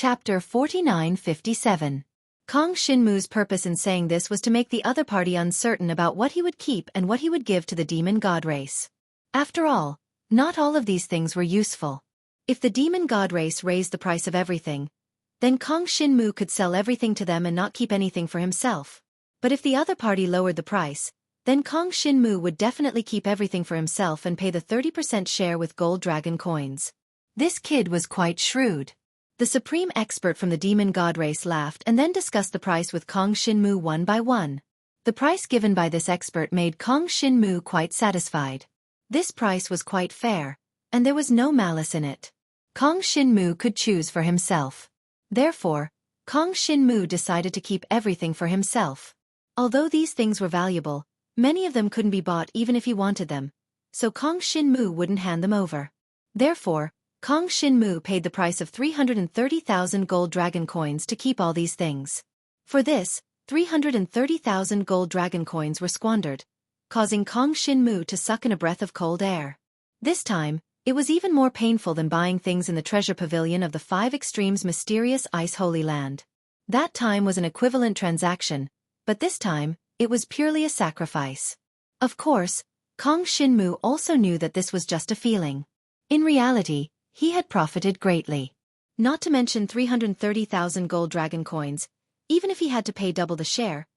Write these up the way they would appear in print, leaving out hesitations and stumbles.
Chapter 4957. Kong Shinmu's purpose in saying this was to make the other party uncertain about what he would keep and what he would give to the demon god race. After all, not all of these things were useful. If the demon god race raised the price of everything, then Kong Shinmu could sell everything to them and not keep anything for himself. But if the other party lowered the price, then Kong Shinmu would definitely keep everything for himself and pay the 30% share with gold dragon coins. This kid was quite shrewd. The supreme expert from the demon god race laughed and then discussed the price with Kong Shinmu one by one. The price given by this expert made Kong Shinmu quite satisfied. This price was quite fair, and there was no malice in it. Kong Shinmu could choose for himself. Therefore, Kong Shinmu decided to keep everything for himself. Although these things were valuable, many of them couldn't be bought even if he wanted them, so Kong Shinmu wouldn't hand them over. Therefore, Kong Shinmu paid the price of 330,000 gold dragon coins to keep all these things. For this, 330,000 gold dragon coins were squandered, causing Kong Shinmu to suck in a breath of cold air. This time, it was even more painful than buying things in the treasure pavilion of the Five Extremes' mysterious Ice Holy Land. That time was an equivalent transaction, but this time, it was purely a sacrifice. Of course, Kong Shinmu also knew that this was just a feeling. In reality, he had profited greatly. Not to mention 330,000 gold dragon coins, even if he had to pay double the share,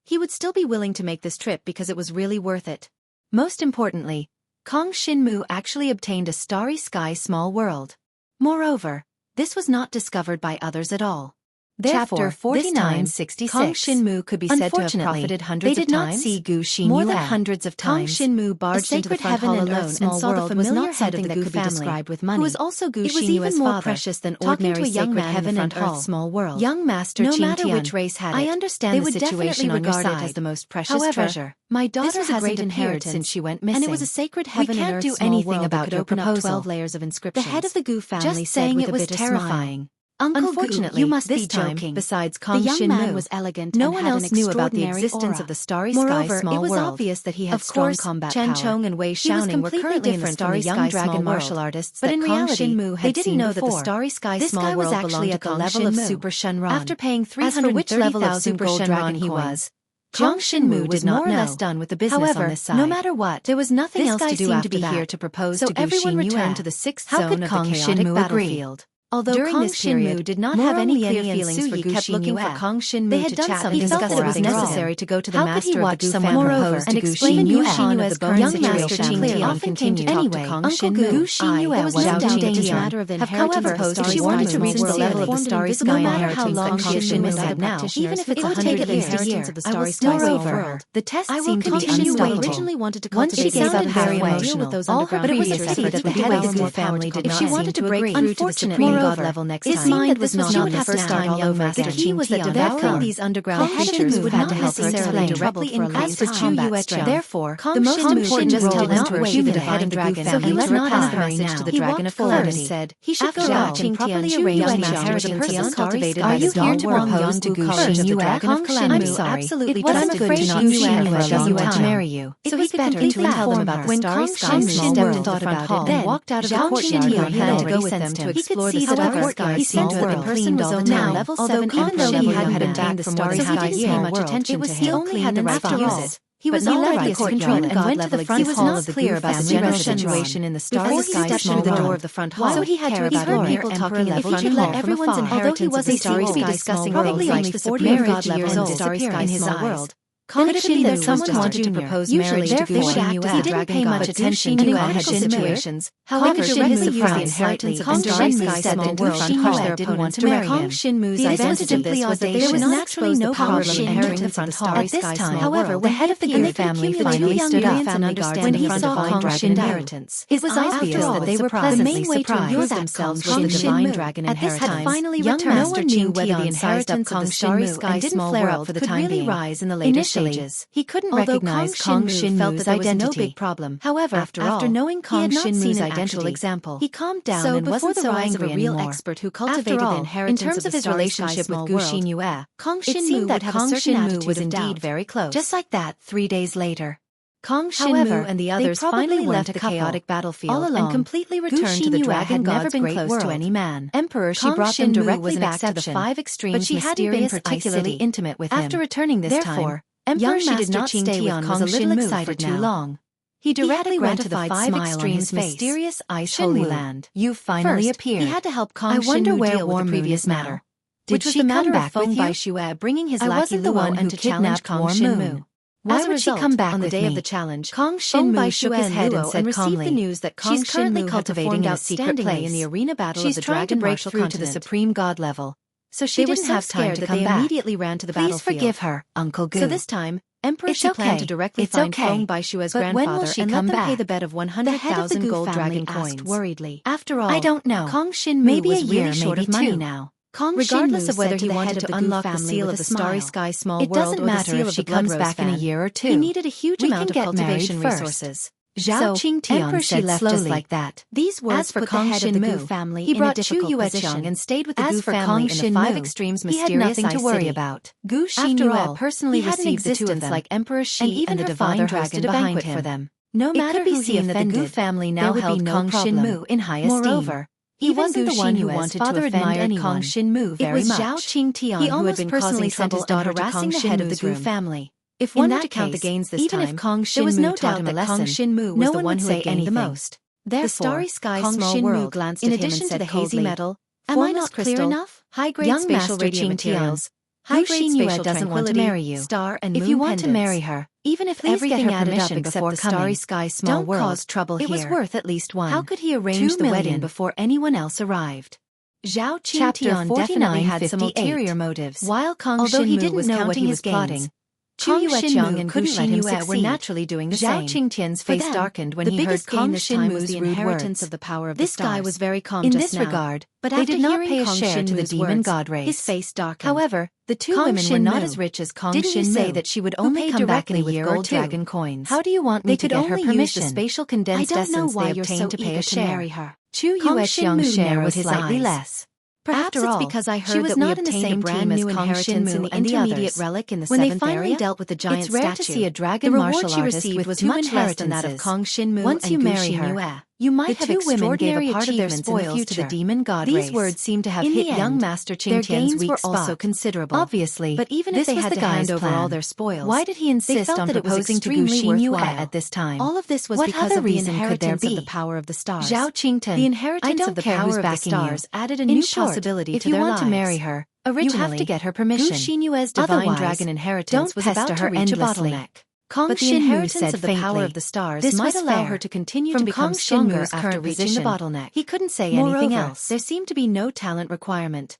he would still be willing to make this trip because it was really worth it. Most importantly, Kong Shinmu actually obtained a starry sky small world. Moreover, this was not discovered by others at all. Therefore, this time, Kong Shinmu could be said to have profited hundreds of times. They did not see Gu Xinyu more than hundreds of times. Kong Shinmu barged into the front hall alone and saw the familiar head of the Gu family, who was also Gu Xinyu's father, precious than ordinary sacred heaven and earth small world. Young master Qing Tian, no matter which race had it, I understand the situation on your side as the most precious treasure. My daughter has a great inheritance since she went missing, and it was a sacred heaven and earth small world. We can't do anything about your proposal. 12 layers of inscriptions. The head of the Gu family said with a bitter smile. Unfortunately, you must be joking. Besides Kong Shinmu, the young man was elegant no one else knew about the existence of the starry sky small world. It was obvious that he had strong combat power. Chen Chong and Wei Xiaoning were currently in the starry sky dragon martial artists, but in reality, they didn't know that the starry sky small world belonged to the level of Super Shenron. After paying 330,000 gold dragon he was, Kong Shinmu did not know. More or less done with the business on this side. No matter what, there was nothing else to do after that. Here to propose so everyone returned to the sixth zone of the chaotic battlefield. Although during Kong Shinmu did not have any clear feelings for Gu kept looking for Kong Shinmu to chat. He felt that it was necessary to go to the master of the Gu family and explain Gu Xinyu of the young master Qing Tian continued anyway. Uncle Gu Xinyu was no doubt in a matter of inheritance. If she wanted to reach the level of the starry sky inheritance that Kong Shinmu had now, even if it would take at least a year, I will still wait for her. The test seemed to be unstoppable. Originally wanted to cultivate very emotional. All her previous efforts with the head of the Gu family did not seem to agree. Unfortunately, God level next time. His mind was not the first time young master Qing was that developing these underground creatures would have to help necessarily directly increase for combat strength. Therefore, the most important role did not wait for the head of dragon, so he let not pass the message to the dragon of calamity. Said he should go out and properly arrange the inheritance cultivated by the dawn to propose to Gu Xinyu Kong Shinmu. I'm sorry, it wasn't good to not see you doesn't want to marry you. So he better to tell them about the starry sky small world. Thought about it, then walked out of the courtyard where he had to go with them to explore the courtyard. He sent to the person was now, although even though he had been back for more than 5 years, much attention to him. He only had the right to use it. He was already controlled and went to the front hall of the clear about the general situation in the starry sky small the door of the front hall. So he had to heard people talking in the front hall everyone's inheritance of the starry sky discussing probably only 40 or 50 years old in his world. Could it be that someone wanted to propose marriage to Gu Xinyu? He didn't pay much attention to commercial situations. However, Shinmu used the inheritance of the starry sky said that Gu Xinyu didn't want to marry him. Shinmu's advantage of this was that there was naturally no problem entering the front hall. At this time, however, the head of the Gu family finally stood up when he saw Kong Shin's inheritance. It was obvious that they were pleasantly surprised. The main way to improve themselves was the divine dragon inheritance. Young master Qing knew whether the inheritance of the starry sky small world could really rise in the later stages. He couldn't recognize Kong Shinmu's identity. No big problem. However, after knowing Kong Shinmu's identical example, he calmed down and wasn't so angry anymore. Expert who cultivated the inheritance in terms of his relationship with Gu Xinyu, Kong Shinmu would have a certain attitude was indeed very close. Just like that, 3 days later. Kong Shinmu and the others finally left the chaotic battlefield all along, and completely returned to the dragon god's great world. To any man. Emperor, she brought them directly back to the 5 extremes, but she hadn't been particularly intimate with him. After returning this time, Emperor she did not stay with Kong Shinmu for too long. He directly went to the 5 extremes mysterious ice holy land. You finally appeared. He had to help Kong Shinmu deal with the previous matter. Which was the matter of Feng Baixue bringing his lackey Luo and to challenge Kong Shinmu. Why would she come back on the day of the challenge? Kong Shinmu shook his head and said received the news that Kong Shinmu had performed outstandingly in the arena battle of the dragon martial through to the supreme god level. So she didn't have time to come back. They immediately ran to the battlefield. Please forgive her, Uncle Gu. So this time, Emperor she planned to directly find Feng Baixue's grandfather and let them pay the bet of 100,000 gold dragon coins. Worriedly. After all, I don't know. Kong Shinmu was really short of money now. Regardless of whether he wanted to unlock the seal of the Starry Sky Small World, it doesn't matter if she comes back in a year or two. He needed a huge amount of cultivation resources. Zhao Qingtian said slowly, just like that. These words put the head of the Gu family in a difficult position and stayed with the Gu family in the 5 extremes mysterious ice city. About. Gu Xinyue personally received the 2 of them, like Emperor Shi and even the divine dragon behind him. For them. No matter who he offended, the Gu family now held Kong Shinmu in high esteem. Moreover, he wasn't the one who wanted to offend Kong Shinmu very much. It was Zhao Qingtian who had been personally sent his daughter harassing the head of the Gu family. If one were to count the gains this time, there was no doubt that Kong Shinmu was the one who had gained the most. Therefore, the Starry Sky Small World glanced at him and said hazy metal, am I not clear enough? High-grade spatial radiant materials. High-grade spatial doesn't want to marry you. Star and moon if you want to marry her, even if everything added up except the Starry Sky Small World, don't cause trouble here. It was worth at least 1. How could he arrange the wedding before anyone else arrived? Zhao Qingtian definitely had some ulterior motives. While Kong Shinmu was counting his gains, Kong Shinmu and Gu Xinyue were naturally doing the same. Zhao Qingtian's face darkened when he heard Kong Shinmu's inheritance of the power of the stars. This guy was very calm in this regard, but they did not pay a share to the demon god race. His face darkened. However, the 2 women were not as rich as Kong Shinmu. Didn't you say that she would only come back in a year or 2? Dragon coins. How do you want me to get her permission? The spatial condensed essence they obtained to pay a share. Chu Yuexiang's share was slightly less. Perhaps it's because I heard that we obtained a brand new inheritance in the intermediate relic in the 7th area. When they finally dealt with the giant statue, it's rare to see a dragon martial artist with much less than that of Kong Shinmu. Once you marry her, you might have extraordinary part of their spoils to the demon god race. These words seem to have hit young Master Qingtian's weak spot. Their gains were also considerable. Obviously, but even if they had to hand over all their spoils, why did he insist on proposing to Gu Xinyue at this time? All of this was because of the inheritance of the power of the stars. Zhao Qingtian, the inheritance of the power of the stars added a new possibility to their lives. If you want to marry her, originally, you have to get her permission. Gu Xinyue's divine dragon inheritance was about to reach a bottleneck. But the inheritance of the power of the stars might allow her to continue to become stronger after reaching the bottleneck. He couldn't say anything else. There seemed to be no talent requirement.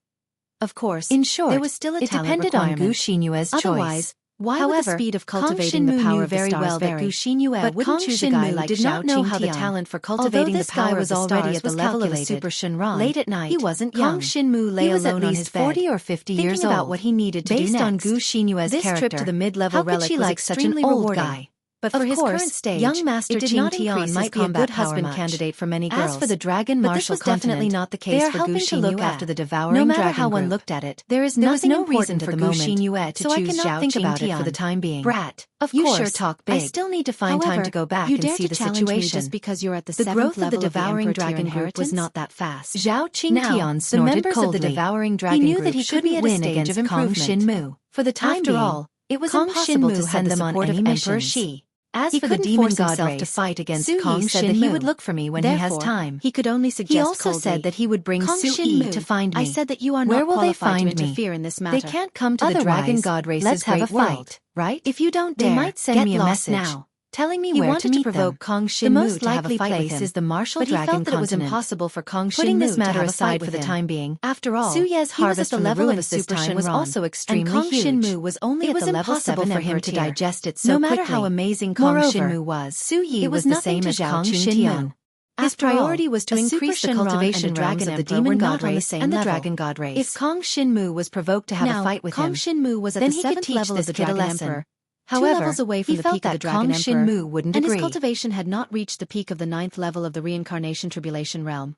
Of course, in short, there was still a talent requirement. It depended on Gu Xinyue's choice. Otherwise, why would the speed of cultivating the power of the stars vary? Gu Xinyue wouldn't choose a guy like Zhao Qingtian. Did not know how the talent for cultivating the power was already at the level of a super Shenron. Late at night, he wasn't young. Kong Shinmu lay alone on his bed, 40 or 50 years old, about what he needed to do next. Based on Gu Xinyue's character, this trip to the mid-level relic was extremely rewarding. But for his current stage, young Master Qingtian might be a good husband candidate for many girls. As for the dragon martial continent, definitely not the case for Gu Xinyue. After the devouring dragon, no matter how one looked at it, there is no reason for Gu Xinyue to choose Zhao Qingtian for the time being. Brat, of course, you sure talk big. I still need to find time to go back and see the situation. Just because you're at the 7th level of the devouring dragon group was not that fast. Zhao Qingtian snorted coldly. The members of the devouring dragon group shouldn't win against Kong Shinmu. For the time being, it was impossible to send them on any mission. As for the demon god race, to fight against Kong said that he would look for me when he has time. He could only suggest He also said that he would bring Xueqi to find me. I said that you are not qualified to interfere in this matter. They can't come to the dragon god race's let's have a fight, right? If you don't dare, they might send me a message now, telling me where to meet provoke Kong Shinmu. The most likely place is the martial dragon continent. But he felt that it was impossible for Kong Shinmu putting this matter aside for the time being. After all, Suye's harvest from the ruins this time was also extremely huge. And Kong Shinmu was only at the level 7 for him to digest it so quickly. No matter how amazing Kong Shinmu was, Xueqi was the same as Kong Shinmu. His priority was to increase the cultivation dragon of the demon god race and the dragon god race. If Kong Shinmu was provoked to have a fight with him, Kong Shinmu was at the 7th level of the dragon emperor. However, 2 levels away from the peak of the Dragon Emperor, Shinmu wouldn't agree. His cultivation had not reached the peak of the 9th level of the reincarnation tribulation realm.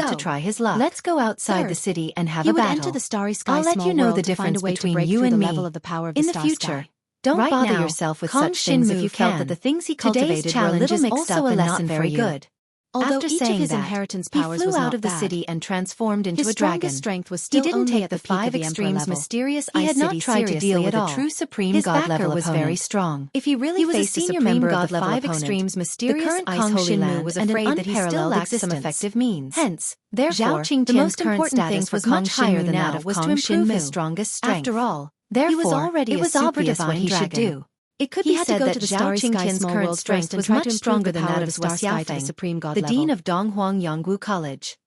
failed to try his luck. Let's go outside the city and have a battle. He would enter the starry sky I'll let you know the difference between you and me in the future. Don't bother yourself with such things if you felt that the things he cultivated were a little mixed up and not very good. Although After each of saying his that, inheritance he powers flew was out not of the bad. city and transformed into His a dragon. strongest strength was He still didn't only take at the the peak of 5 the Emperor extremes level. mysterious He had not City tried to deal with seriously at a all. true Supreme His God backer level was opponent. very strong. If he really He was a faced senior the member Supreme of the God level 5 opponent, extremes the mysterious current Ice Kong Holy Shinmu Land was and an afraid that he still unparalleled lacked some existence. effective means. Hence, Therefore, Zhao the Qingtian's most current important thing status for was Kong much higher Shinmu than now that of was to Kong improve his Shinmu. strongest strength. After all, Therefore, he was already it a was super obvious what divine he should dragon. do. It could He be had to said go that to the Zhao starry sky Qingtian's small current world strength first and was try much to improve stronger the than power that of of the star sky to the Xueqi, Supreme God the level. dean of Donghuang Yangwu College.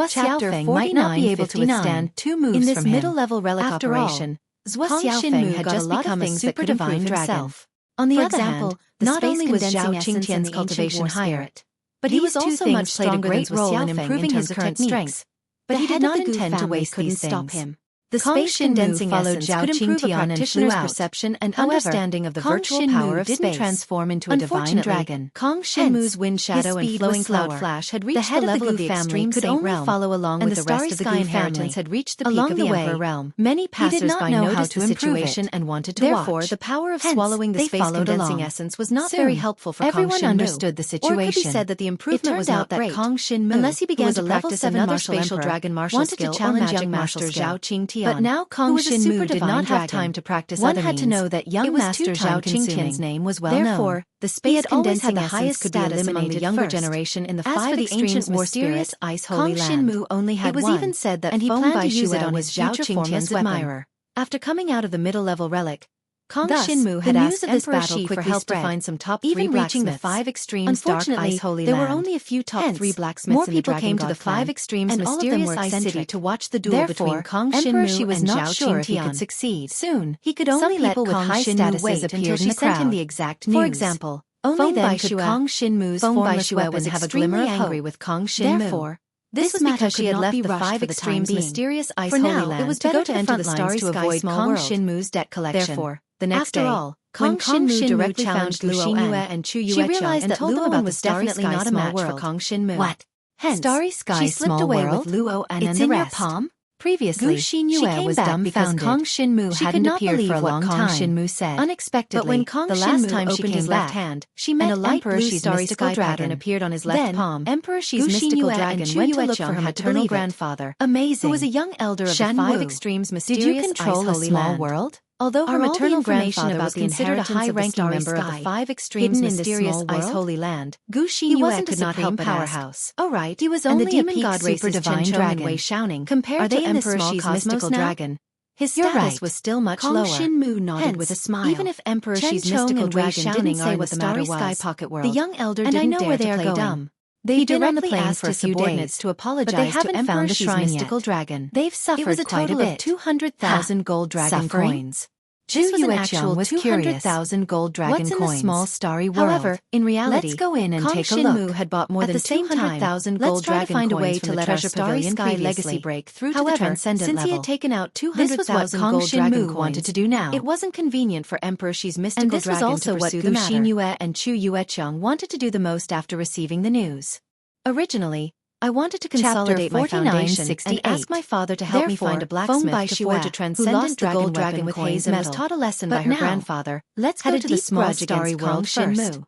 Chapter Xiaofeng might not be able to 49:59. withstand 2 moves In this from him. middle-level relic After operation, all, Kong Shinmu had just become a super divine himself. On the For other example, hand, the not space only was condensing Zhao essence and Qingtian's the cultivation ancient war higher, spirit, but he these was two also things much played a stronger great than role in Xiaofeng improving in his terms of current techniques. strength. But The he head did of not the Gu intend to family waste couldn't these stop things. him. The space condensing essence could improve a practitioner's perception and understanding of the virtual power of space. Didn't transform into a divine dragon. Kong Shenmu's wind shadow and flowing cloud flash had reached the level of the extreme could only follow along with the rest of the Gu family had reached the peak of the Emperor realm. Many passers-by noticed the situation and wanted to watch. Therefore, the power of swallowing the space condensing essence was not very helpful for Kong Shenmu. Everyone understood the situation. Or it could be said that the improvement was not great. Kong Shenmu, unless he began to practice another spatial dragon martial skill, wanted to challenge young master Xueqi. But now Kong Shenmu did not have time to practice other means. One had to know that young master Xueqi's name was well known. Therefore, the space condensing the highest status among the younger generation in the five extreme mysterious ice holy land. Kong Shenmu only had one. It was even said that he planned to use it on his Xueqi's admirer. After coming out of the middle-level relic, Kong Shenmu had asked Emperor Shi for help to find some top 3 blacksmiths. Even reaching the 5 extremes dark ice holy land, there were only a few top 3 blacksmiths more in the people came to the 5 extremes mysterious ice city to watch the duel between Kong Shenmu and Zhao Qingtian. He could succeed. Soon, he could only let Kong Shenmu wait until she sent him the exact news. For example, only then could Kong Shenmu's formless weapon have a glimmer of hope with Kong Shenmu. Therefore, this was because she had left the 5 extremes mysterious ice holy land. It was better to enter the starry sky to avoid Kong Shenmu's debt collection. Therefore, the next day, when Kong Shenmu directly challenged Luo and Chu Yuecheng, she realized that Luo was definitely not a match for Kong Shenmu. What? Hence, starry sky, she slipped away with Luo and the rest. It's in your palm? Previously, she was dumbfounded. Kong Shenmu hadn't appeared for a long time. Shenmu said. Unexpectedly, but when Kong Shenmu opened his left hand, she met Emperor Shi's mystical dragon appeared on his left palm. Emperor Shi's mystical dragon went to look for her maternal grandfather, who was a young elder of the 5 extremes mysterious ice holy land. Although her maternal grandfather was considered a high-ranking member of the 5 extremes mysterious ice holy land, he wasn't could not help powerhouse. Oh right, he was only a peak super divine dragon. Wei Xiaoning, compared to Emperor Shi's mystical dragon. His status was still much lower. Kong Shenmu nodded with a smile. Even if Emperor Shi's mystical dragon didn't say what the matter was, the young elder didn't dare to play dumb. They directly asked his subordinates to apologize to Emperor Shi's mystical dragon. They've suffered quite a bit. 200,000 gold dragon coins. This was an actual 200,000 gold dragon coins. What's in a small starry world? However, in reality, let's go in and take a look. Kong Shenmu had bought more than 200,000 gold dragon coins. Let's try to find a way to let our starry sky legacy break through to the transcendent level. Since he had taken out 200,000 gold dragon coins, wanted to do now. It wasn't convenient for Emperor Shi's mystical dragon to pursue the matter. And this was also what Gu Xingyue and Chu Yuecheng wanted to do the most after receiving the news. Originally, I wanted to consolidate my foundation and ask my father to help me find a blacksmith to forge a transcendent gold dragon with haze and was taught a lesson by her grandfather. Let's go to the small starry world first.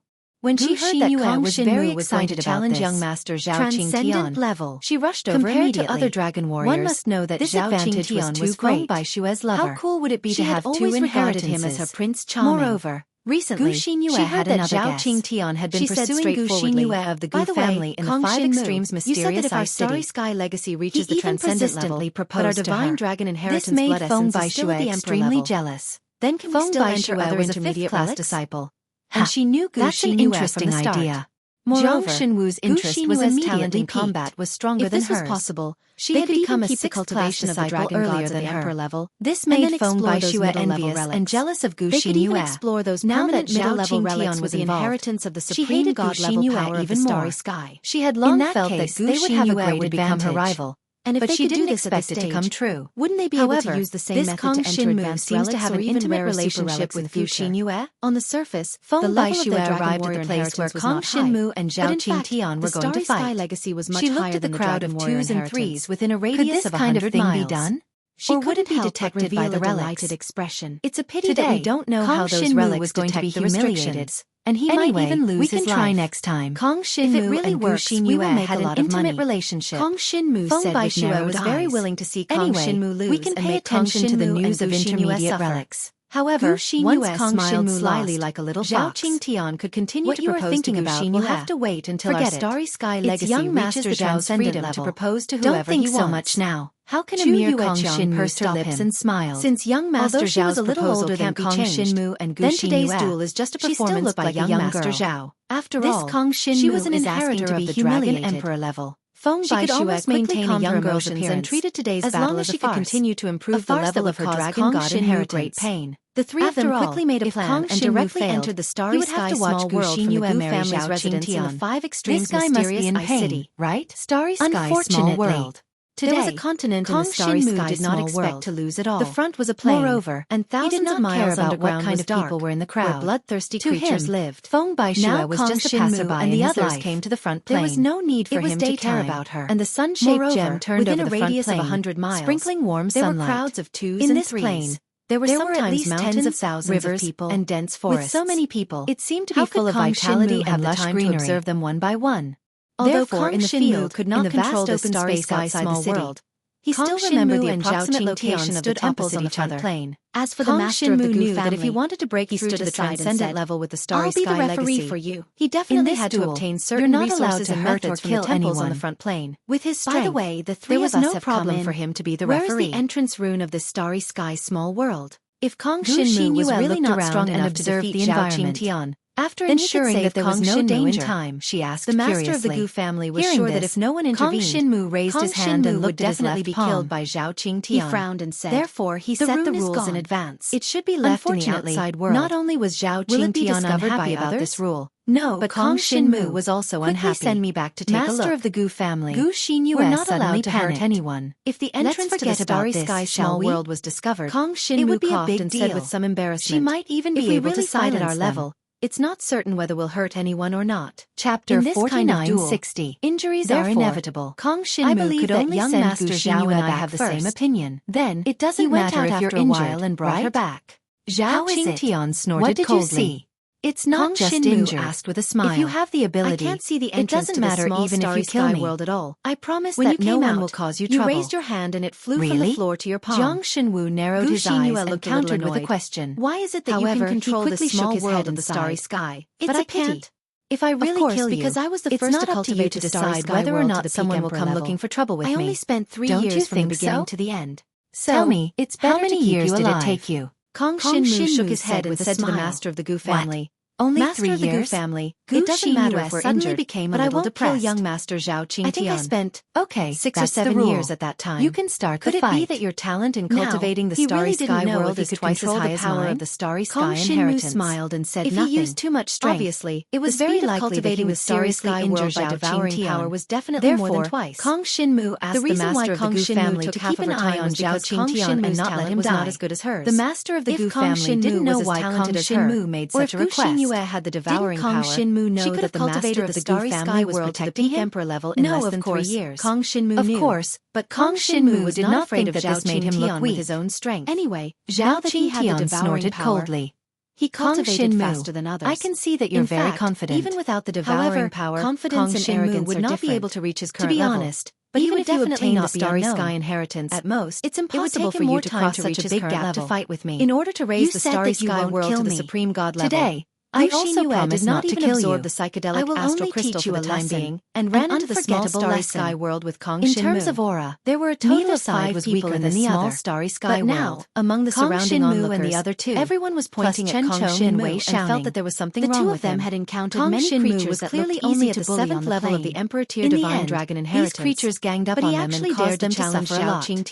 When she heard that Kong Shenmu was going to challenge young master Zhao Qingtian, she rushed over immediately. Compared to other dragon warriors, one must know that Zhao Qingtian was flown by Xue's lover. How cool would it be to have 2 inheritances? Him as her Prince Charming. Moreover, recently, she heard that Zhao Qingtian had been pursuing Gu Xingyue of the Gu family in the 5 extremes mysterious ice city. Starry sky legacy reaches the transcendent level, but our divine dragon inheritance blood essence is still at the extremely jealous. Then can we still enter other intermediate class disciple? And she knew Gu Xingyue from the start. Moreover, Zhao Shenwu's interest was as talent in combat was stronger than hers. If this was possible, she had become a 6th cultivation of the dragon earlier than the emperor level. This made Feng Baixue envious and jealous of Gu Xingyue. They could even explore those now that middle-level relics was the inheritance of the supreme god-level power of the starry sky. She had long felt that Gu Xingyue would become her rival. And if she didn't expect it to come true, wouldn't they be able to use the same method to enter advanced relics to have an intimate relationship with Gu Xingyue? On the surface, Feng Baixue arrived at the place where Kong Shenmu and Zhao Qingtian were going to fight. Legacy was much she looked at the crowd of 2s and 3s within a radius of 100 miles. Be done? Or would it be detected by the relics? Expression. It's a pity that we don't know how those relics was going to be humiliated. And he might even lose his life. We can try next time. Kong Shenmu and Gu Xingyue had an intimate relationship. Kong Shenmu said with narrowed was very willing to see Kong Shenmu lose. We can pay attention to the news of intermediate relics. However, once Kong Shenmu slyly like a little fox, Zhao Qingtian could continue to propose to Gu Xingyue. We'll have to wait until our starry sky legacy reaches the transcendent level to propose to whoever he wants. Don't think so much now. How can a mere Kong Shenmu pursed her lips and smiled? Since young Master Zhao was a little older than Kong Shenmu and Gu Xingyue, then today's duel is just a performance by young Master Zhao. After all, Kong Shenmu was an inheritor of the dragon emperor level. Feng Baixue maintained a young girl's appearance and treated today's battle as a farce. As long as she could continue to improve the level of her dragon god inheritance. Great pain. The 3 of them quickly made a plan and directly entered the starry sky small world from the Gu family's residence in the 5 extremes mysterious ice city. Right? Starry sky small world. There was a continent in the starry sky did not expect to lose at all. The front was a plain. Moreover, and thousands of miles underground what kind of people were in the crowd, where bloodthirsty creatures lived. Feng Baixue was just a passerby, and the others came to the front plain. There was no need for him to care about her, and the sun-shaped gem turned over the radius of 100 miles, sprinkling warm sunlight. There were crowds of twos and threes. In this plain, there were sometimes mountains of thousands rivers, of people, and dense forests. With so many people, it seemed to be full of vitality and lush greenery. To observe them one by one. Although in the field could not control the starry sky small world, he still remembered the approximate location of the temples on the front plain. As for the master of the Gu family, that if he wanted to break through to the transcendent level with the starry sky legacy, for you. He definitely had to obtain certain resources and methods from the temples on the front plain. With his strength, by the way, the three of us have come in. For him to be the referee. Where is the entrance rune of this starry sky small world? If Kong Shinmu was really not strong enough to defeat the environment, after ensuring that there was no danger in time, she asked the master of the Gu family was sure that if no one intervened, Kong Shinmu raised his hand and would definitely be killed by Zhao Qingtian. He frowned and said, therefore he set the rules in advance. It should be left in the outside world. Not only was Zhao Qingtian unhappy about this rule, no, but Kong Shinmu was also unhappy. Send me back to take a look. Master of the Gu family, Gu Xinyu were not allowed to hurt anyone. If the entrance to the starry sky small world was discovered, Kong Shinmu coughed and said with some embarrassment, she might even be able to silence at our level. It's not certain whether we'll hurt anyone or not. Chapter 49:60. Injuries are inevitable. Kong Shinmu could only send Master Zhao and I have the same opinion. Then, it doesn't matter if you're injured, and brought her back. Zhao Qingtian snorted coldly. It's not just injured. Asked with a smile. If you have the ability, I can't see the entrance to the small starry sky world at all. I promise that no one will cause you trouble. You raised your hand and it flew from the floor to your palm. Jiang Shenwu narrowed his eyes and countered with a question. Why is it that you can control the small world of the starry sky? But I can't. If I really kill you, because I was the first to cultivate to decide whether or not someone will come looking for trouble with me. I only spent 3 years from the beginning to the end. So, tell me, it's better how many years did it take you? Kong Shinmu shook his head and said to the master of the Gu family, only Master 3 years. Of the Gu family. It doesn't matter if we're injured, became but I won't depressed. Kill young Master Zhao Qingtian. I think I spent 6 or 7 years at that time. You can start the fight. Could it be that your talent in cultivating the starry sky world is twice as high as mine? Of the starry sky inheritance. smiled and said nothing. If he used too much strength, obviously, it was very likely that he was seriously injured by devouring power was definitely more than twice. Kong Shinmu asked the master of the Gu family to keep an eye on Zhao Qingtian and not let him die. Not as good as hers. The master of the Gu family didn't know why Kong Shinmu made such a request. Or if Gu Xinyu had the devouring power, know that the master of the starry sky was protecting him emperor level in less than 3 years. Kong Shinmu knew. Of course, but Kong Shinmu did not think that this made him look weak with his own strength. Anyway, Zhao Qingtian snorted coldly. He cultivated faster than others. I can see that you're very confident. Even without the devouring power, confidence and arrogance would not be able to reach his current level. To be honest, but even if you obtain the starry sky inheritance, at most, it's impossible for you to cross such a big gap to fight with me. In order to raise the starry sky world to the supreme god level, today, I also promised not to absorb the psychedelic astral crystal for the time being, and ran into the small starry sky world with Kong Shinmu. In terms of aura, there were a total of 5 people in the small starry sky world. But now, among the surrounding onlookers, and the other 2, everyone was pointing at Kong Shinmu and felt that there was something wrong with him. The 2 of them had encountered many creatures that clearly only at the 7th level of the Emperor tier divine dragon inheritance. These creatures ganged up on them and caused them to suffer a lot. In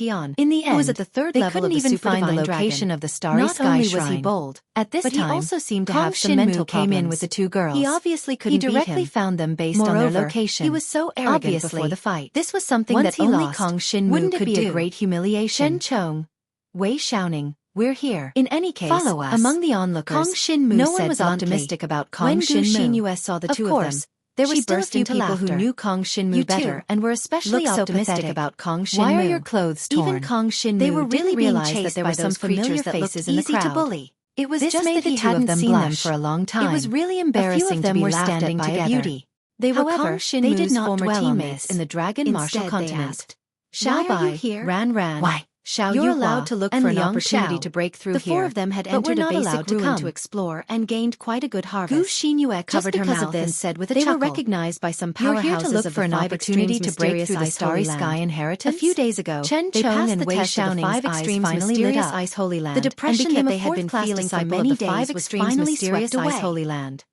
the end, it was at the 3rd level of the super divine location of the starry sky shrine. Not only was he bold, at this time, he also seemed to have some mental came in with the 2 girls. He obviously couldn't beat him. He directly found them based on their location. He was so arrogant before the fight. This was something that only Kong Shinmu could do. Wouldn't it be a great humiliation? Shen Chong, Wei Xiaoning, we're here. In any case, follow us. Among the onlookers, Kong Shinmu no one was optimistic about Kong Shinmu. When Gu Xinyu saw the 2 of them, there were still a few people who knew Kong Shinmu better and were especially optimistic about Kong Shinmu. Why are your clothes torn? Even Kong Shinmu didn't realize that there were some familiar faces in the crowd. It was just that he hadn't seen them for a long time. It was really embarrassing to be laughed at by a beauty. They were Kong Shinmu's former teammates in the Dragon Martial Continent. Xiao Bai, Ran. Why? You're allowed to look for an opportunity to break through here. The 4 of them had entered a basic ruin to explore and gained quite a good harvest. Gu Xinyu covered her mouth and said with a chuckle, they were recognized by some powerhouses of the 5 extremes mysterious through the starry sky inheritance. A few days ago, Chen Chong and Wei Xiaoning's eyes finally lit up. The depression that they had been feeling by many days was finally swept away.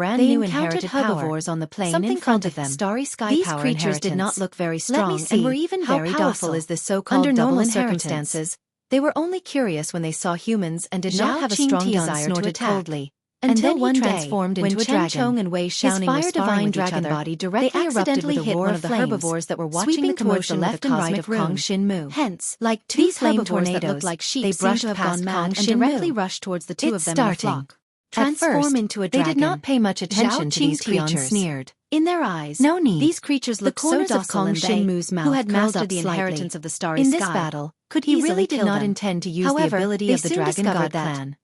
brand new inherited herbivores on the plain in front of them. Starry sky These power creatures did not look very strong and were even very docile. Is this so-called Under normal circumstances, they were only curious when they saw humans and did not have a strong desire to attack. Coldly. Until one day, transformed into a dragon, and Wei his fire-divine dragon body directly erupted with a roar of the herbivores that were watching the commotion left and right of Kong Shin-mu. Hence, like two flame tornadoes that looked like sheep, they brushed past Kong and directly rushed towards the two of them in a flock. Transform into a dragon. They did not pay much attention to these creatures. Sneered. In their eyes, no need. These creatures looked so docile, of Kong Shin-mu's mouth, who had mastered the inheritance of the starry in sky, this battle, could he really did not intend to use However, the ability they of the soon Dragon discovered God that, clan.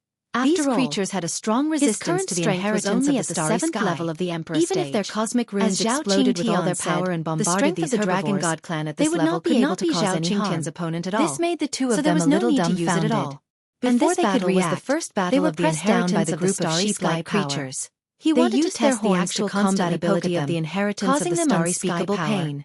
These creatures had a strong resistance to the inheritance of the starry sky, level of the Emperor even if their cosmic runes exploded with all their power and bombarded the the Dragon God clan at this level could not be Zhao Qingtian's opponent at all. This made the two of them a little dumbfounded. And Before this battle was the first battle of the inheritance by the of group of sheep-like creatures. He they wanted used to test their the actual combat ability of of the inheritance causing of the them starry unspeakable sky power. pain.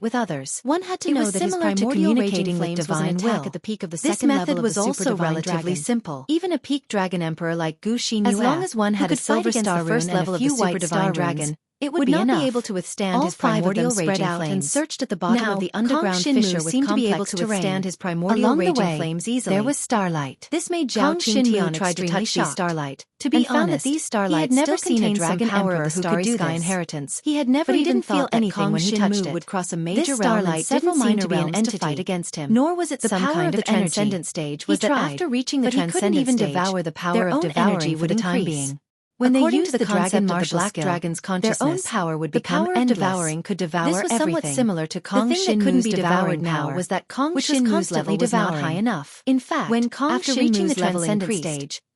communicate with others. One had to know that his primordial raging flames was an attack at the peak of the second level of the super divine dragon. This method was also relatively simple. Even a peak dragon emperor like Xueqi, as long as one had a silver star rune and a few white star dragon, it would not be able to withstand his primordial raging flames. And searched at the bottom of the underground fissure with complex terrain. Withstand his primordial raging flames easily. There was starlight. This made Zhao Qingtian tried to touch these starlight. To be honest, that these starlights he had never still seen a contained dragon some power emperor of the who starry could do sky this. inheritance. He had never even felt anything when he touched it. Would cross a major This realm starlight and several didn't seem minor to be an realms entity to fight against him. Nor was it The some power kind of the energy. transcendent stage was that after reaching the but he couldn't transcendent even stage, devour the power their of own devouring energy for would the time increase. being. When they According used to the the concept concept of of the the black skill, dragon's consciousness, their own power would become the power endless. of devouring could devour This was everything. somewhat similar to Kong The thing that couldn't Shinmu's be devoured devoured now power, was that Kong which was Shinmu's constantly level was not devouring. high enough. In fact, when Kong after Shinmu's reaching the level transcendent increased, stage,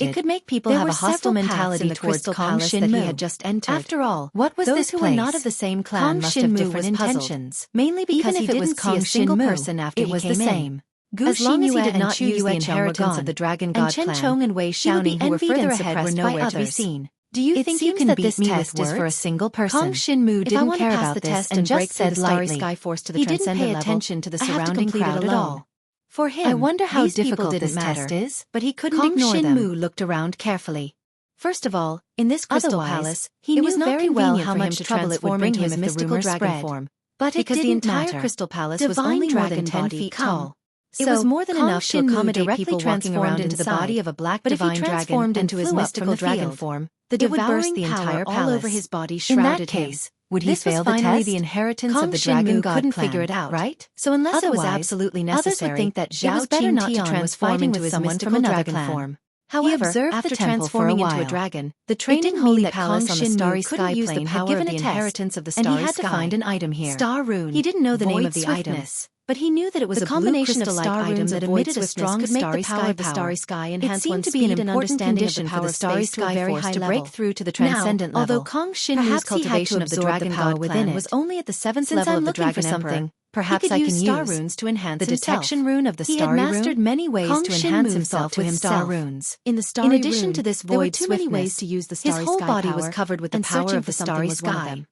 It could make people have a hostile mentality towards Kong Shin Mu that he had just entered. After all, what was this place? Those who were not of the same clan must have different intentions. Mainly because he didn't see a single person after he came in. As long as he did not use the inheritance of the Dragon God clan, and Chen Chong and Wei Xiaoning, who were further ahead, were nowhere to be seen. Do you think you can beat me with words? For a single person. Kong Shin Mu didn't care about this and just said lightly. He didn't pay attention to the surrounding crowd at all. For him, I wonder how difficult this test is, but he couldn't ignore them. Kong Shin Mu looked around carefully. First of all, in this crystal palace, he knew very well how much trouble it would bring him if the mystical dragon form. But because the entire crystal palace was only more than 10 feet tall. It was more than enough to accommodate people walking around into the body of a black divine dragon into his mystical dragon form. The devouring the entire palace all over his body shrouded him. Would he fail the test? The inheritance of the Dragon God couldn't figure it out, right? So unless it was absolutely necessary, others would think that Zhao Qingtian was fighting with someone from a dragon form. However, after transforming into a dragon, the training holy palace on the starry sky plane had given a inheritance of the starry sky, and he had to find an item here. Star rune. He didn't know the name of the item, but he knew that it was a combination of star runes that emitted a strong could make the power of the starry sky enhance one's speed and understanding for the starry sky force to break through to the transcendent level. Although Kong Shinmu's cultivation of the dragon god within was only at the 7th level of the dragon emperor, perhaps I can use star runes to enhance the detection rune of the starry rune. He had mastered many ways to enhance himself with star runes. In addition to this void swiftness, his whole body was covered with the power of the starry sky.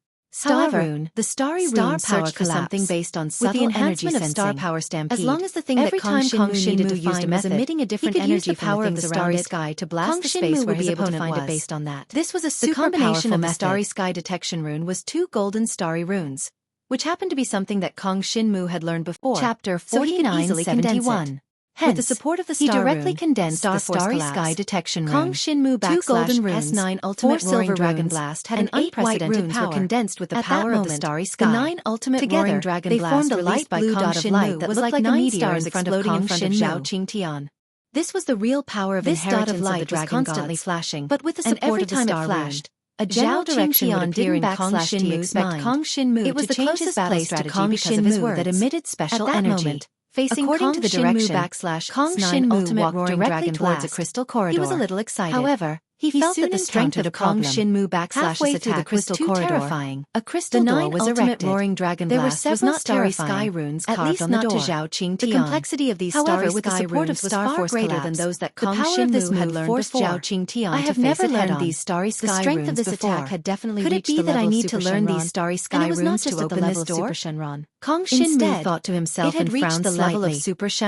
However, the starry rune searched for something based on subtle energy sensing. Star power stampede. As long as the thing that Kong Shinmu needed to find was emitting a different energy power of the starry sky to blast the space where his opponent was. Based on that. This was a super combination of the starry sky detection rune was 2 golden starry runes, which happened to be something that Kong Shinmu had learned before. Chapter 4971. Hence, with the support of the star he directly condensed the starry sky detection rune. Kong Shinmu /2 golden runes, S9 ultimate 4 silver dragon blast had an unprecedented power condensed with the power of the starry sky. The 9 ultimate roaring dragon blast formed a light blue dot of light that was like a meteor exploding in front of Zhao Qingtian. This was the real power of inheritance of the dragon constantly flashing, but with the support of the star flashed. A general direction would appear in Kong Shinmu's mind. Kong Shinmu it was the closest place to Kong Shinmu that emitted special energy. Facing according to the direction, Kong Shinmu walked directly towards a crystal corridor. He was a little excited. However, he felt that the strength of Kong Shinmu halfway through the crystal corridor. Terrifying. A crystal door was erected. Roaring dragon blast there were several starry sky runes carved on the door. The complexity of these starry sky runes was far greater than those that Kong Shinmu had learned before. I have never learned these starry sky runes. The strength of this attack had definitely reached the level of Super Shenron. Could it be that I need to learn these starry sky runes to open this door? Kong Shinmu thought to himself and frowned slightly.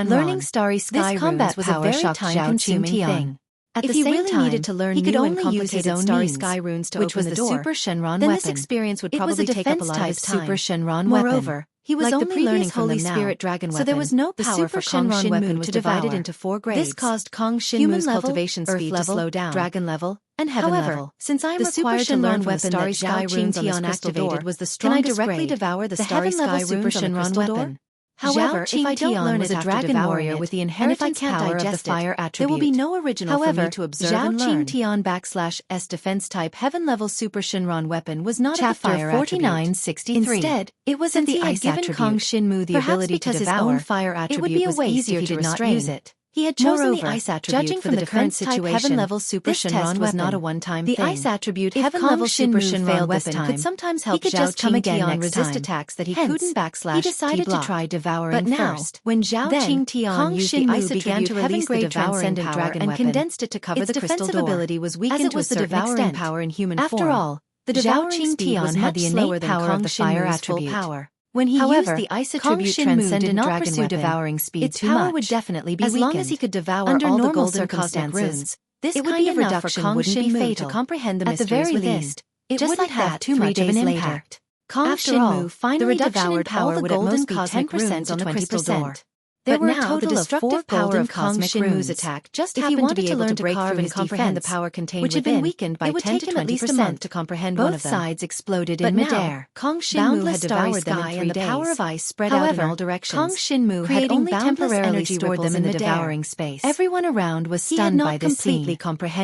Learning starry sky runes was a very time-consuming thing. If he really needed to learn new and complicated starry sky runes to open the door, then this experience would probably take up a lot of his time. Moreover, he was only learning from them now, so there was no power for Kong Shinmu to divide it into 4 grades. This caused Kong Shinmu's cultivation speed to slow down. Dragon level and heaven level. Since I am required to learn weapon that Zhao Qingtian activated was the strongest grade, can I directly devour the starry sky runes on the crystal door? However, if I don't learn as a dragon warrior with the inheritance power of the fire attribute, there will be no original for me to observe and learn. Zhao Qingtian /S defense type heaven level super Shenron weapon was not a fire attribute. Instead, it was the ice attribute. Kong Shinmu the ability to devour his own fire attribute, it would be a waste if he did not use it. He had chosen the ice attribute. Judging from the current situation, heaven level super Shenron was not a one-time thing. The ice attribute heaven level super Shenron weapon could sometimes help Zhao Qingtian resist attacks that he couldn't /T he decided to try devouring first. When Zhao Qingtian used the ice began to release the devouring power and condensed it to cover the crystal door. Its defensive ability was weakened to a certain extent. Power in human form. After all, the devouring speed was had the innate power of the fire attribute. When he used the ice attribute transcendent dragon weapon, devouring speed its power would definitely be weakened. As long as he could devour under all the golden circumstances, this kind of reduction wouldn't be fatal. To comprehend the mysteries within, it wouldn't have too much of an impact. Kong Shinmu finally devoured all the golden cosmic runes on the crystal door. There were a total of 4 power of Kong Shinmu's attack just happened to be able to carve and comprehend the power contained which had been weakened by 10 to 20% to comprehend one of them. Both sides exploded in midair. Kong Shinmu had devoured them in 3 days. The power of ice spread out in all directions. Kong Shinmu had only temporarily stored them in the devouring space. Everyone around was stunned by this scene.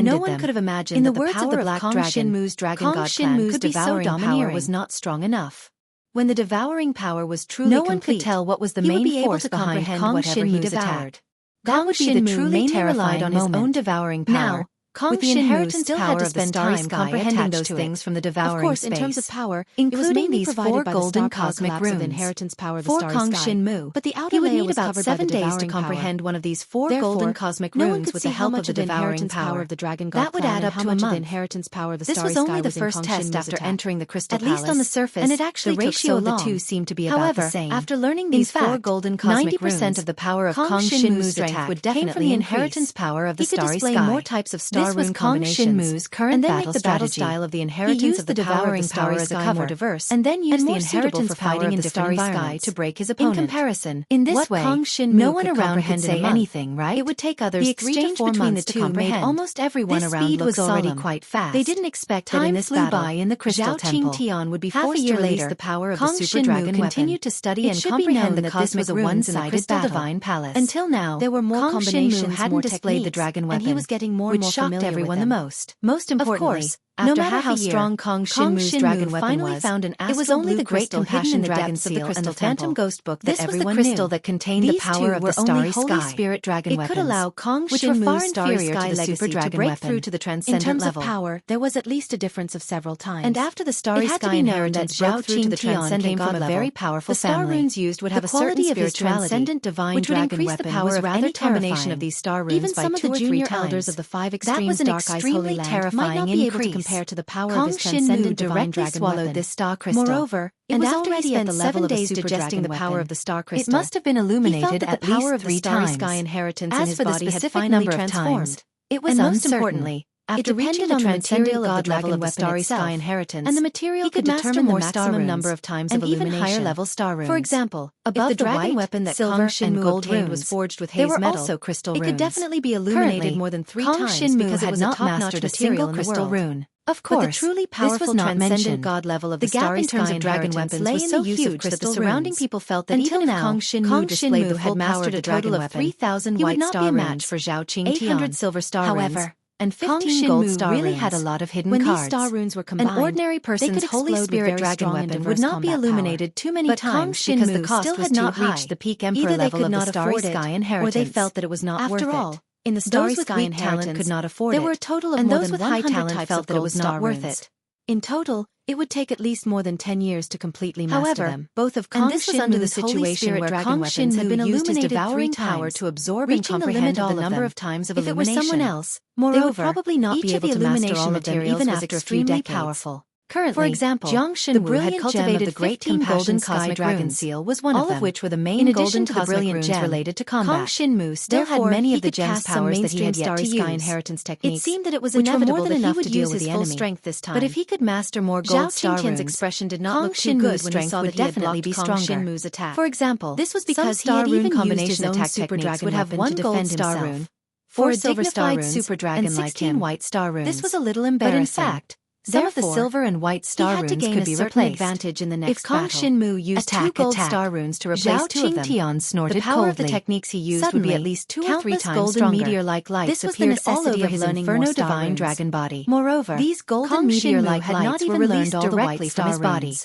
No one could have imagined that the power of Kong Shinmu's dragon god clan could be so domineering was not strong enough. When the devouring power was truly complete, no one could tell what was the main force behind Kong Shinmu's attack. That would be the truly terrified on his own devouring power. Kong Shinmu still had to spend time comprehending those things from the devouring space. Of course, in terms of power, including these 4 golden cosmic runes, inheritance power of the starry Kong Shinmu, but the outer layer was about 7 days to comprehend one of these 4 golden cosmic runes with the help of the devouring power of the dragon god. That would add up to a month. This was only the first test after entering the crystal palace. At least on the surface, and it actually the ratio of the two seemed to be about the same. After learning these 4 golden cosmic runes, 90% of the power of Kong Shinmu's strength would definitely came from the inheritance power of the starry sky. More types of starry star rune combinations, and then make the battle style of the inheritance of the devouring power as a cover, more diverse, and then use the inheritance power of the starry sky to break his opponent. In comparison, in this way, no one around could say anything, right? It would take others 3 to 4 months to comprehend. Made almost everyone around look was already quite fast. They didn't expect that in this battle, by in the Crystal Temple, Zhao Qingtian would be forced to release the power of the super dragon weapon. Continued to study and comprehend the cosmic runes in the Crystal Divine Palace. Until now, there were more combinations, hadn't displayed the dragon weapon, and he was getting more and more familiar with them. Which shocked everyone the most. Most importantly, no matter how strong Kong Shinmu's dragon weapon was, it was only the Great Compassion Dragon Seal and the Phantom Ghost Book that everyone knew. This was the crystal that contained the power of the Starry Sky. Holy Spirit dragon weapons. It could allow Kong Shinmu's Starry Sky legacy to break through to the transcendent level. In terms of power, there was at least a difference of several times. And after the Starry Sky inheritance broke through to the transcendent god level, a very powerful family. The star runes used would have a certain spirituality, transcendent divine which would increase the power of any combination of these star runes by 2 or 3 times. Elders of the 5 extremes Dark Eyes Holy Land might not be able to compare to the power of his transcendent divine dragon swallowed this star crystal. Moreover, it was already at the level of a super digesting the power of the star crystal. It must have been illuminated at least 3 times. Sky inheritance in his body had finally transformed. It was most importantly, after reaching the transcendental god level of the Starry Sky inheritance, and the material could determine the maximum number of times of illumination, and even higher level star runes. For example, above the dragon weapon that Kong Shinmu obtained was forged with haze metal, there were also crystal runes. It could definitely be illuminated more than 3 times because it was not mastered a single crystal rune. Of course, but the truly powerful transcendent god level of the Starry Sky inheritance lay in the use of that the surrounding people felt that even if Kong Shinmu displayed the full power of the total of 3,000 white star runes, for Zhao Qingtian, 800 silver star runes, and 15 gold star runes really had a lot of hidden cards. When these star runes were combined, an ordinary person's Holy Spirit dragon weapon would not be illuminated too many times because the cost still had not reached the peak emperor level of the Starry Sky inheritance, or they felt that it was not worth it. After all, in the Starry Sky inheritance, could not afford it. There were a total of more than 100 felt that it was not worth it. In total, it would take at least more than 10 years to completely master them. Both of Kong Shinmu's Holy Spirit dragon weapons had been illuminated devouring power to absorb and comprehend all the number of times of illumination. If it were someone else, moreover, they would probably not be able to master all of them even after extremely powerful. Currently, for example, Jiang Shinwu had cultivated the Great Compassion Cosmic Dragon Seal was one of them, all of which were the main golden cosmic runes related to combat. Kong Shinmu still had many of the gem's powers that he had yet to use. Inheritance techniques, it seemed that it was inevitable that he would use his full strength this time. But if he could master more gold star runes, expression did not look too good when he saw that he had blocked Kong Shinmu's attack. For example, this was because he had even used his own super dragon would have 1 gold star rune, 4 silver star runes, super dragon and 16 white star runes. This was a little embarrassing. But in fact, some of the silver and white star runes could be replaced. Advantage in the next if Kong Shinmu used 2 gold star runes to replace 2 of them, the power of the techniques he used would be at least 2 or 3 times golden meteor-like lights. This was the necessity of his Inferno Divine Dragon body. Moreover, these golden meteor-like lights were released directly from his body.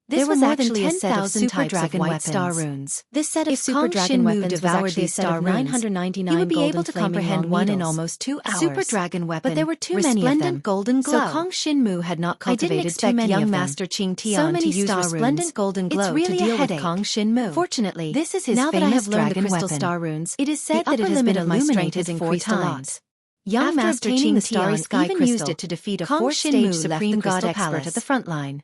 There was actually a set of super dragon white star runes. This set of super dragon weapons devoured these star runes. 999 he would be able to comprehend one in almost 2 hours. Super dragon weapon, but there were too many of them. Golden glow. So Kong Shinmu had not cultivated too many young Master Qingtian to use resplendent golden glow to deal with Kong Shinmu. Fortunately, this is his now that I have learned the crystal star runes, it is said that it has been illuminated in 4 times. Young Master Qingtian even used it to defeat a 4th-stage supreme god expert at the front line.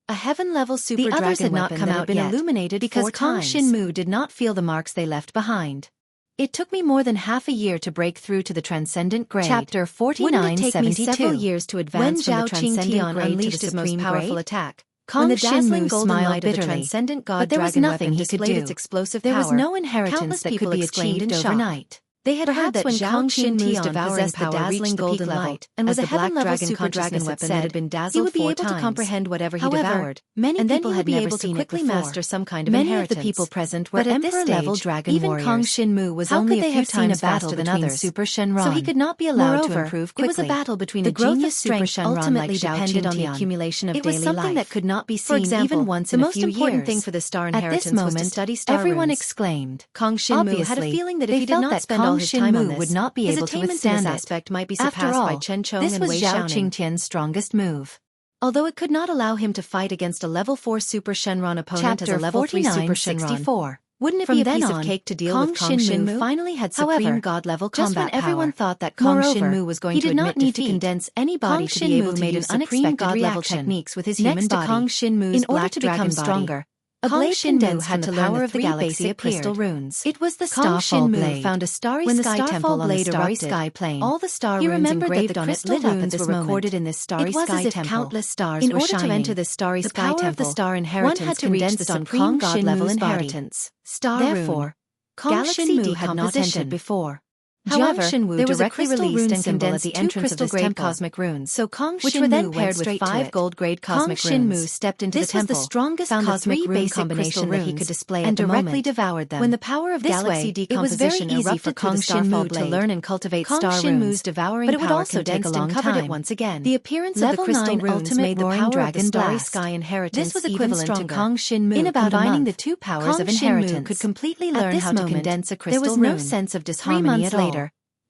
A heaven-level super dragon weapon that had been illuminated because Kong Shinmu did not feel the marks they left behind. It took me more than half a year to break through to the transcendent grade. Chapter 4972. Wouldn't it take me several years to advance from the transcendent grade to the most powerful attack? Kong Shinmu smiled bitterly, but there was nothing he could do. There was no inheritance that could be achieved overnight. They had heard that Kong Shinmu's devouring power reached the dazzling light, and was a heaven-level super dragon weapon that had been dazzled 4 times. He would be able to comprehend whatever he devoured. Many people had never seen it before. Master some kind of many of the people present were emperor-level dragon warriors. Even Kong Shinmu was only a few times faster than others, Super Shenron, so he could not be allowed to improve quickly. It was a battle between the genius Super Shenron ultimately depended on the accumulation of daily life. It was something that could not be seen even once in a few years. The most important thing for the star inheritance was to study star runes. Everyone exclaimed. Kong Shinmu had a feeling that if he did not spend all his time on this, would not be able to withstand it. Aspect might be surpassed by Chen Chong and Wei Xiaoning. This was Zhao Qingtian's strongest move. Although it could not allow him to fight against a level 4 Super Shenron opponent as a level 3 Super Shenron. Wouldn't it be a piece of cake to deal with Kong Shinmu? Finally had supreme god-level combat power. Just when everyone thought that Kong Shinmu was going to admit defeat, he did not need to condense any body to be able to use supreme god-level techniques with his human body. In order to become stronger, A blade condensed had to learn the three basic crystal runes. It was the Starfall blade. Found a starry sky temple on the starry sky plane. All the star runes engraved on it lit up at this moment. Recorded in this starry sky temple. Countless stars were shining. In order to enter this starry sky temple, the star inheritance one had to reach the supreme god level inheritance. Therefore, Galaxy D had not entered before. However, there was a crystal rune symbol at the entrance of this temple, cosmic runes, so which were then paired with 5 gold-grade cosmic runes. Shinmu stepped into the temple, was the strongest cosmic rune combination that he could display and directly devoured them. When the power of Galaxy decomposition erupted through the Starfall blade to learn and cultivate star runes, devouring but it would also take a long time. Once again, the appearance of the crystal runes made the power of the starry sky inheritance. This was equivalent to Kong Shinmu. In about combining the two powers of inheritance, could completely learn how to condense a crystal rune. There was no sense of disharmony at all.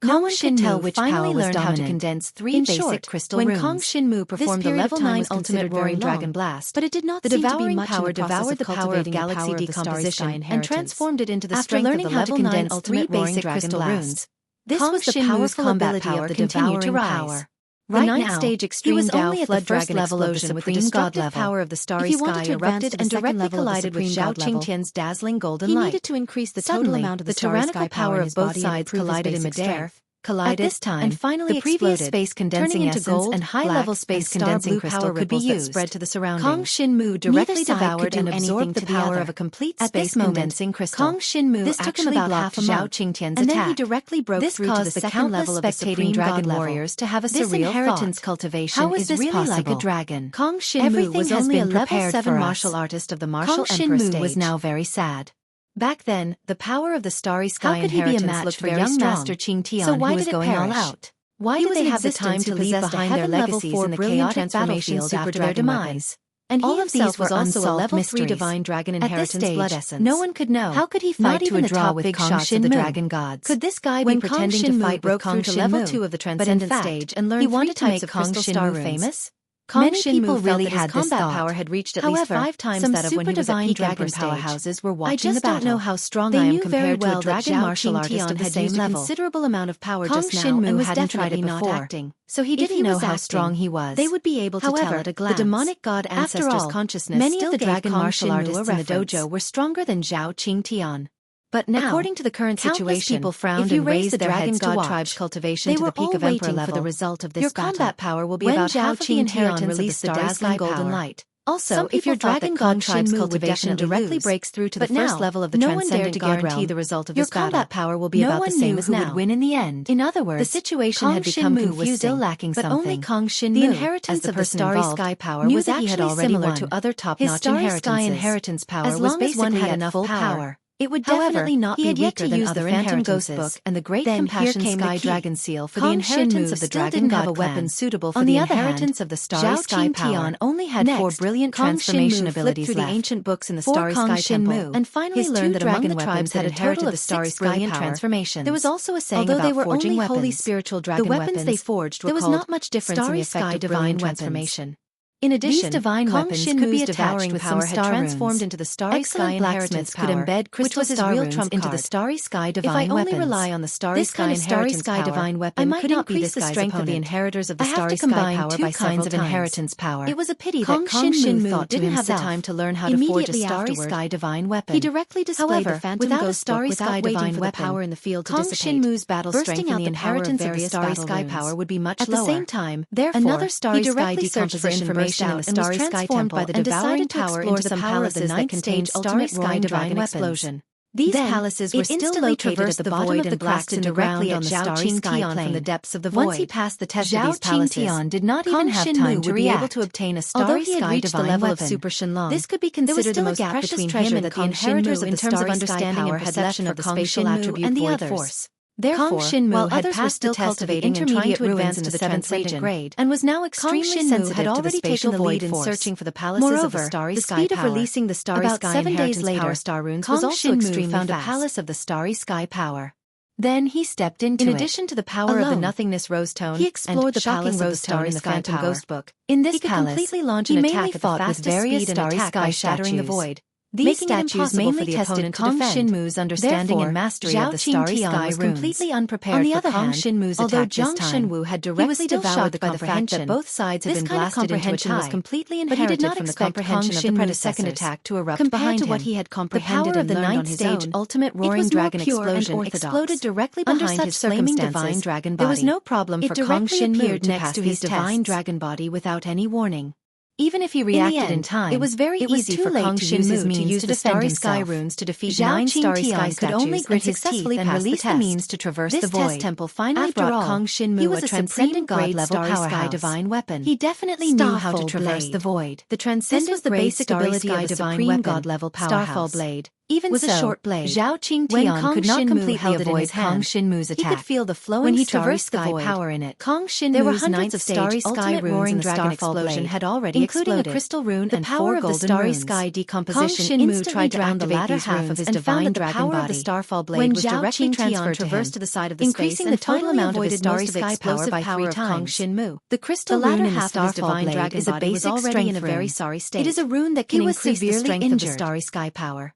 No one could tell which power learned how to condense 3 basic crystal runes. When Kong Shinmu performed the level 9 ultimate roaring dragon blast, but it did not seem to be much power devoured the power of galaxy decomposition and transformed it into the strength of the level 9 ultimate roaring dragon runes. This was the powerful ability of the devouring power. Right now, he was only at the first level of the supreme god level. Power of the starry sky erupted and directly collided with Zhao Qingtian's dazzling golden light. He needed to increase the total amount of the tyrannical power of both sides collided in midair. At this time, and finally the previous space condensing essence gold, and high-level space condensing crystal could be used. Spread to the surroundings. Kong Shinmu directly devoured and absorbed the power of a complete space condensing crystal. Kong Shinmu this took him about half a Zhao Qingtian's attack. And then he directly broke through to the second level of the supreme dragon warriors to have a surreal inheritance cultivation. How is this really possible? Like a dragon? Kong Shinmu was only a level 7 martial artist of the martial emperor stage. Kong Shinmu was now very sad. Back then, the power of the starry sky inheritance looked for young Master Qingtian, so why did it going all out? Why did they have the time to leave behind their legacies in the chaotic battlefield after their demise? And all of these was also a level 3 divine dragon inheritance blood essence. No one could know. How could he fight to a draw with big shots of the dragon gods? Could this guy be pretending to fight with Kong Shinmu to level 2 of the transcendent stage and learn 3 types of Kong Shinmu famous? Many people really had this combat power had reached at least 5 times that of when he was at peak dragon powerhouses were watching the battle. I just don't know how strong I am compared to a dragon martial artist of the same level. A considerable amount of power just now and was definitely not acting. So he didn't know how strong he was. They would be able to tell at a glance. The demonic god ancestor's consciousness many of the dragon martial artists in the dojo were stronger than Zhao Qingtian. But now, according to the current situation, people frowned and raised the dragon god tribe's cultivation to the peak of emperor level. For the result of this your battle. Combat power will be about half of the inheritance released the dazzling golden light. Also, if your dragon god tribe's cultivation directly breaks through to the first level of the transcendent god realm, the result of this battle, your combat power will be about the same as now. Would win in the end. In other words, the situation had become confusing, was still lacking something. But only Kong Shinmu, the inheritance of the starry sky power, was actually similar to other top-notch inheritances. His starry sky inheritance power was basically at enough power. It would definitely not be weaker than other Phantom Ghost Book and the Great Compassion Sky Dragon Seal for the inheritance of the Dragon God clan. Weapon suitable for the inheritance of the Starry Sky Power. Only had 4 brilliant transformation abilities left. Through the ancient books in the Starry Sky Temple and finally learned that among the tribes had a total of 6 brilliant transformations. There was also a saying about forging weapons. Holy spiritual dragon weapons they forged were called there was not much difference in the effect of divine transformation. In addition, these divine weapons could be attached with some star transformed into the starry sky inheritance power, could embed crystal star runes into the starry sky divine weapons. If I only rely on the starry sky inheritance divine weapon, I might not increase the strength of the inheritors of the starry sky power by signs of inheritance power. It was a pity that Kong Shinmu thought didn't have the time to learn how to forge a starry sky divine weapon. He directly displayed the Phantom Ghost Book without waiting for the power in the field to dissipate. Kong Shinmu's battle strength and the inheritance of the starry sky power would be much lower. At the same time, therefore, another starry sky decomposition burst out and was transformed by the devouring power into the palaces that contained ultimate sky divine explosion. These palaces were still located at the bottom of the cracks directly on the starry sky plane from the depths of the void. Once he passed the test of these palaces, did not even have time to be able to obtain a starry sky divine level of Super Shenlong. This could be considered the most precious treasure that the inheritors of the starry understanding and perception of the spatial attribute and the others. Therefore, while others were still cultivating and trying to advance to the 7th grade, and was now extremely sensitive had already taken the lead in searching for the palaces of the starry sky power. The speed of releasing the starry sky inheritance power star runes was also extremely fast. Found a palace of the starry sky power. Then he stepped into it. In addition to the power of the nothingness rose tone, he explored the palace of the starry in the Phantom Ghost Book. In this palace, he completely launched an attack at the fastest speed and attack by shattering the void. These statues mainly tested Kong Shinmu's understanding and mastery of the starry sky runes. Completely unprepared. On the other hand, although Zhang Shenwu had directly devoured by the fact that both sides had been blasted into a tie, was completely inherited from the comprehension of the predecessor's second attack to erupt behind him. Compared to what he had comprehended and learned on his own, ultimate roaring dragon explosion exploded directly behind his flaming divine dragon body. There was no problem for Kong Shinmu to pass his divine dragon body without any warning. Even if he reacted in time, it was very easy for Kong Shinmu to use the starry sky runes to defeat 9 starry sky statues, could only grit his teeth and release the means to traverse the void. This test temple finally brought Kong Shinmu a transcendent god-level powerhouse divine weapon. He definitely knew how to traverse the void. The transcendent the basic ability of the supreme god-level powerhouse. Starfall Blade. Even so, a short blade. Zhao Qingtian could not completely avoid Kong Shinmu's attack. He could feel the flowing when he traversed the void power in it. Kong Shinmu's ninth starry sky runes in the dragon explosion had already exploded. A crystal rune and 4 golden starry sky decomposition. Kong Shinmu tried to activate the latter half of his divine dragon body. The starfall blade was directly transferred to the side of the space, increasing the total amount of his starry sky power by 3 times. Kong Shinmu. The crystal rune in the starfall blade is a basic strength in a very sorry state. It is a rune that can increase the strength of the starry sky power.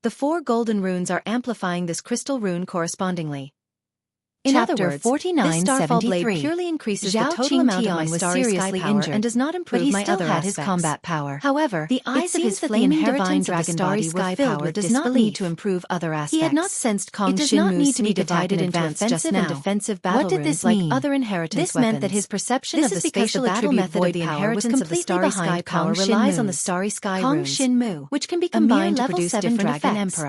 The 4 golden runes are amplifying this crystal rune correspondingly. In other words, 49, this starfall blade purely increases the total amount of my starry sky power and does not improve my other aspects. His combat power. However, the eyes of his flaming divine dragon body were filled with does not need to improve other aspects. He had not sensed Kong Shinmu's sneak attack into offensive and defensive battle runes like other inheritance weapons. This meant that his perception of the spatial battle method of the inheritance of the starry sky power relies on the starry sky runes, which can be combined to produce different effects.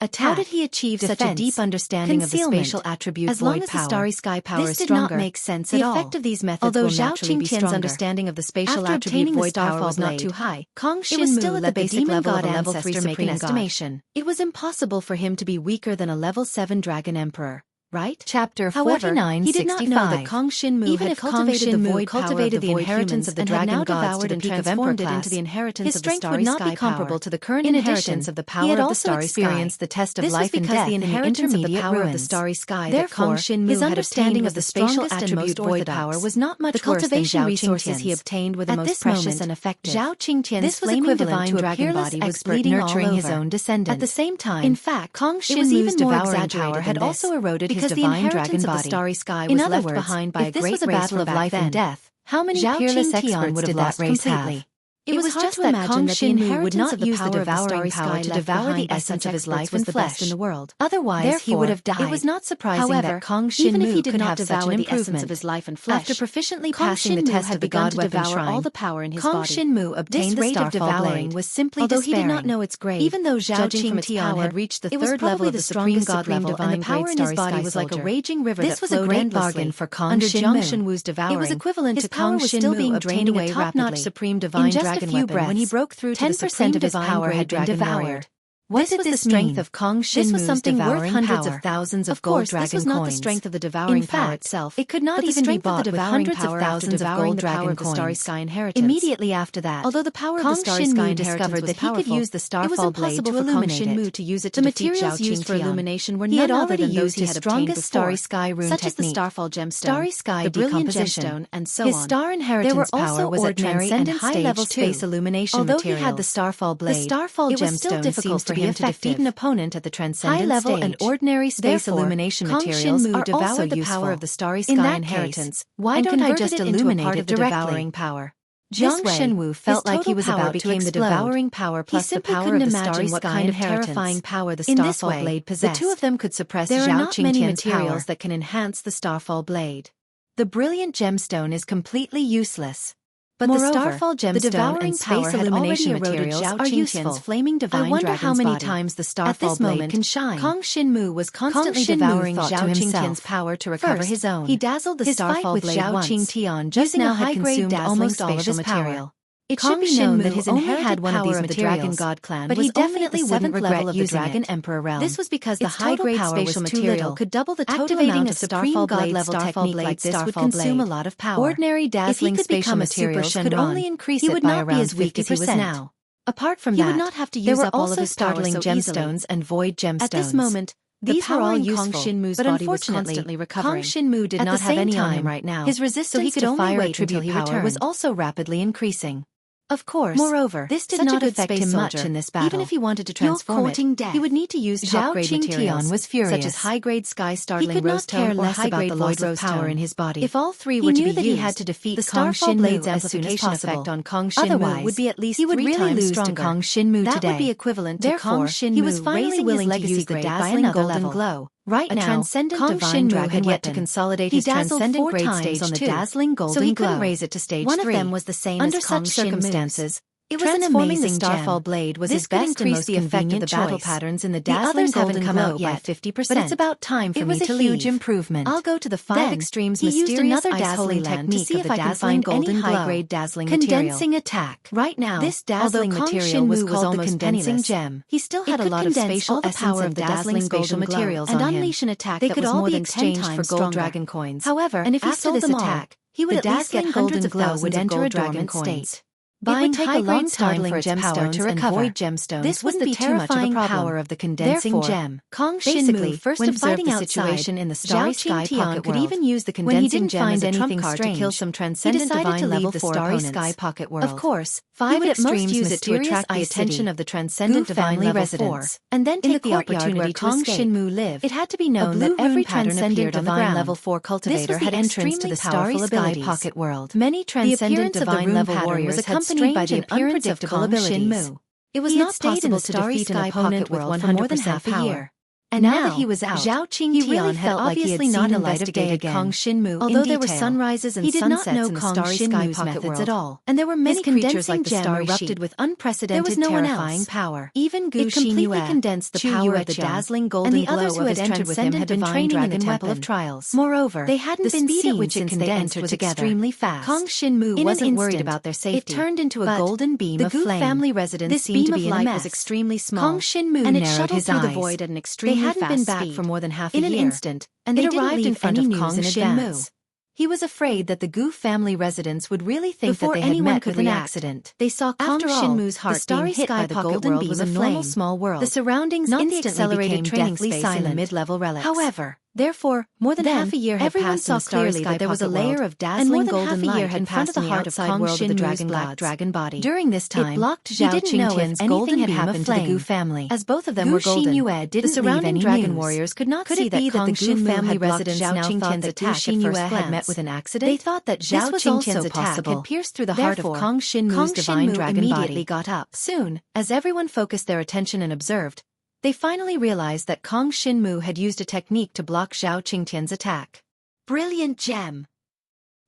Attack. How did he achieve such a deep understanding of the spatial attribute as long as the starry sky power is stronger? This did not make sense at all. The effect of these methods will naturally be stronger. Although Zhao Qingtian's understanding of the spatial attribute void power was not too high, Kong Shinmu was still at the basic level of a level 3 supreme estimation. It was impossible for him to be weaker than a level 7 dragon emperor. Right? Chapter 49, he did not know that Kong Shinmu had cultivated the void cultivated the inheritance of the dragon gods to the peak of emperor class. Into the inheritance of the starry sky power. His strength would not be comparable to the current inheritance of the power of the starry sky. He had also experienced the test of life and death in the inheritance of the power of the starry sky. Therefore, his understanding of the spatial attribute void power was not much worse than Zhao resources he obtained were the most precious and effective. Zhao Qingtian's flaming divine dragon body was bleeding nurturing his own descendants. At the same time, in fact, Kong Shinmu's devouring power had also eroded his divine dragon body. The starry sky was left behind by a great race of life and death. How many peerless experts did that race have? It was just that Kong Shinmu would not use the devouring power to devour the essence of his life and flesh in the world. Otherwise, he would have died. It was not surprising that Kong Shinmu could not devour the essence of his life and flesh. After proficiently passing the test of the god weapon shrine, all the power in his body. Kong Shinmu obtained the starfall blade was simply although he did not know its grade. Even though Zhao Qingtian had reached the 3rd level of the supreme god level, and the power in his body was like a raging river that flowed endlessly. This was a great bargain for Kong Shinmu's devouring. It was equivalent to Kong Shinmu obtaining a top-notch supreme divine dragon weapon when he broke through to the 10% of his power had been devoured. What did this strength of Kong Shinmu's devouring hundreds of thousands of gold dragon coins? This was not the strength of the devouring power itself. It could not even be bought with hundreds of thousands of gold dragon coins. Starry Sky inheritance. Immediately after that, although the power of the Starry Sky discovered that he could use the starfall blade to illuminate it. To use it to the materials used for illumination were none other than those he had strongest Starry Sky rune such as the starfall gemstone, Starry Sky decomposition, and so on. His star inheritance power was at transcendent high-level space illumination materials. Although he had the starfall blade, the starfall gemstone seems to be him to defeat an opponent at the transcendent high-level and ordinary space illumination materials are also the power of the starry sky inheritance. Why don't I just illuminate it directly? Devouring power. Zhang Shenwu felt like he was about to explode. The devouring power plus the power of the starry sky and terrifying power the starfall blade possessed. The two of them could suppress Zhao Qingtian's materials that can enhance the starfall blade. The brilliant gemstone is completely useless. But moreover, the starfall gemstone and space illumination materials are useful. Flaming divine I wonder how many times the starfall blade can shine. Kong Shinmu was constantly devouring Zhao Qingtian's power to recover his own. He dazzled the starfall blade once. Qingtian just now had consumed almost all of his power. It should be known that his inherited had one power of the Dragon God clan, but he definitely wouldn't regret of the Dragon Emperor realm. This was because the high-grade spatial material could double the total amount of starfall blade level technique like this would consume a lot of power. Ordinary dazzling spatial materials could only increase it by around 50%. Apart from that, he would not have to use up all of his startling gemstones and void gemstones. At this moment, these were all useful, but unfortunately, Kong Shinmu did not have any time right now. His resistance to fire attribute power was also rapidly increasing. Of course, moreover, this did not affect him much in this battle. Even if he wanted to transform it, he would need to use top-grade materials, was furious. such as high-grade sky-startling rose tone or high-grade void rose power in his body. If all three were to be used, he had to defeat the Kong Starfall Shinmu Blade's as soon as amplification possible. effect on Kong Shinmu Otherwise, would be at least he would 3 really times lose stronger. to Kong Shinmu that today. would be equivalent to Therefore, Kong Shinmu he was finally raising willing his to legacy use the grade by dazzling another golden level. glow. Right A now, transcendent Kong divine Shinmu dragon had yet to weapon. consolidate He his dazzled transcendent 4 grade times stage on the 2, dazzling golden so he glow. couldn't raise it to stage 3. One of them was the same Under as Kong such circumstances, it was an transforming the amazing Starfall gem. Blade was This his best and most the effect of convenient the battle choice. patterns in the The dazzling others haven't golden come glow out yet, by 50%. but it's about time for It me was a to huge leave. improvement. I'll go to the 5 Then, extremes he used mysterious another ice holy dazzling land technique to see of if the I can dazzling find any golden glow. high-grade dazzling Condensing material. attack. Right now, This dazzling although Kong material was Shinmu called almost the condensing penniless, gem. he still had It a could lot of condense spatial all the essence power and of the dazzling dazzling spatial golden glow materials and on him. unleash an attack They that could was all more be than 10 exchanged for times gold stronger. dragon coins. However, And if he after sold this them all, attack, he would the at least get dazzling hundreds golden of glow thousands would of enter gold a dragon dormant coins. state. Buying It would take a long time high-grade for its power startling to gems and recover. void gemstones This was wouldn't the be too much of a terrifying problem. power of the condensing Therefore, gem. Kong Basically, Shinmu first when observed fighting the outside, situation in the Starry Sky Pocket could World. even use the When he condensing didn't gem find as a trump anything card strange, to kill some he transcendent decided divine to leave level the 4 Starry opponents. Sky Pocket World. Of course, he 5 would at most extremes use it to attract the mysterious attention city. of the transcendent Gu divine family level residence, 4, and then in take the the courtyard opportunity where to Kong escape. Shinmu lived. It had to be known that blue every rune pattern transcendent appeared on the divine ground. level 4 cultivator had the entrance to the Starry powerful Sky abilities. Pocket World. Many transcendent divine level warriors was had accompanied by strange the and appearance of unpredictable Kong abilities. Shinmu. It was He had not stayed in possible the to Starry defeat an Sky opponent Pocket with World 100% for more than half a power. year. And now that he was out, he really felt like he had seen the light of day again. Kong Shinmu Although in there were detail. sunrises and He did not sunsets know in the Kong Starry Sky Shinmu's Pocket methods World at all. and there were many His creatures like condensing the gem Starry erupted Sheep. with unprecedented There was no one terrifying else. power. Even Gu It completely Xingyue, condensed the Chu power Yue of the Qiang, dazzling and golden the glow others who of had his entered with him transcendent had been divine training in the dragon Temple of weapon. Trials. Moreover, They hadn't the been speed seen at which it since they condensed entered was together. extremely fast. Kong Shinmu In wasn't an worried instant, about their safety. it turned into a but golden beam the of Gu flame. family residence This seemed beam to be of in a light mess. was extremely small, Kong Shinmu and it narrowed shuttled his through the eyes. void at an They extremely hadn't fast been back speed. for more than half a In year. an instant, and they they didn't arrived in leave front any of news Kong in Shinmu. advance. He was afraid that the Gu family residents would really think Before that they had anyone met could with an react, accident. they saw Kong After all, Shinmu's the heart Starry being hit Sky by the Pocket golden World beam was a of normal flame. small world. The surroundings Not the instantly accelerated became training deathly space and the silent. mid-level relics. However, Therefore, more than then, half a year had everyone passed in saw the Starry clearly Sky that there was a Pocket layer World, of and more dazzling than golden half a year light had in front of passed in the the heart of outside Kong world of the Shinmu's Dragon black Gods. dragon body. During this time, It blocked he Zhao didn't know if Qingtian's anything golden had beam of happened to the Gu flame. family. As both of them Gu were golden, Xingyue the didn't surrounding leave any dragon news. warriors could not Could see it be that that the Kong Gu Shinmu family had blocked residents Zhao now thought Qingtian's that Gu attack at Xingyue first had glance? met with an accident? They thought that This Zhao was also Qingtian's attack possible. had pierced through the heart of Therefore, Kong Shinmu's Kong divine Shinmu dragon immediately body. got up. Soon, as everyone focused their attention and observed, they finally realized that Kong Shinmu had used a technique to block Zhao Qingtian's attack. Brilliant gem!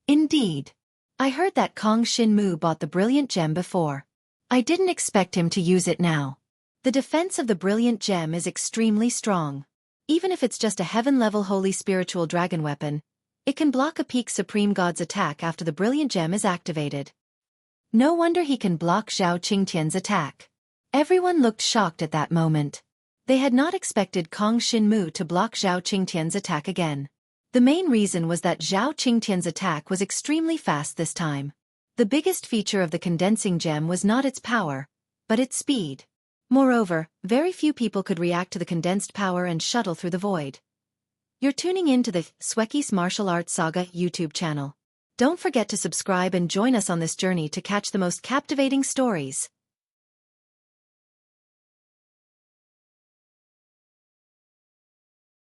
Indeed. I heard that Kong Shinmu bought the brilliant gem before. I didn't expect him to use it now. The defense of the brilliant gem is extremely strong. Even if it's just a heaven-level holy spiritual dragon weapon, it can block a peak supreme god's attack after the brilliant gem is activated. No wonder he can block Zhao Qingtian's attack. Everyone looked shocked at that moment. They had not expected Kong Shinmu to block Zhao Qingtian's attack again. The main reason was that Zhao Qingtian's attack was extremely fast this time. The biggest feature of the condensing gem was not its power, but its speed. Moreover, very few people could react to the condensed power and shuttle through the void. You're tuning in to the Xueqi's Martial Arts Saga YouTube channel. Don't forget to subscribe and join us on this journey to catch the most captivating stories.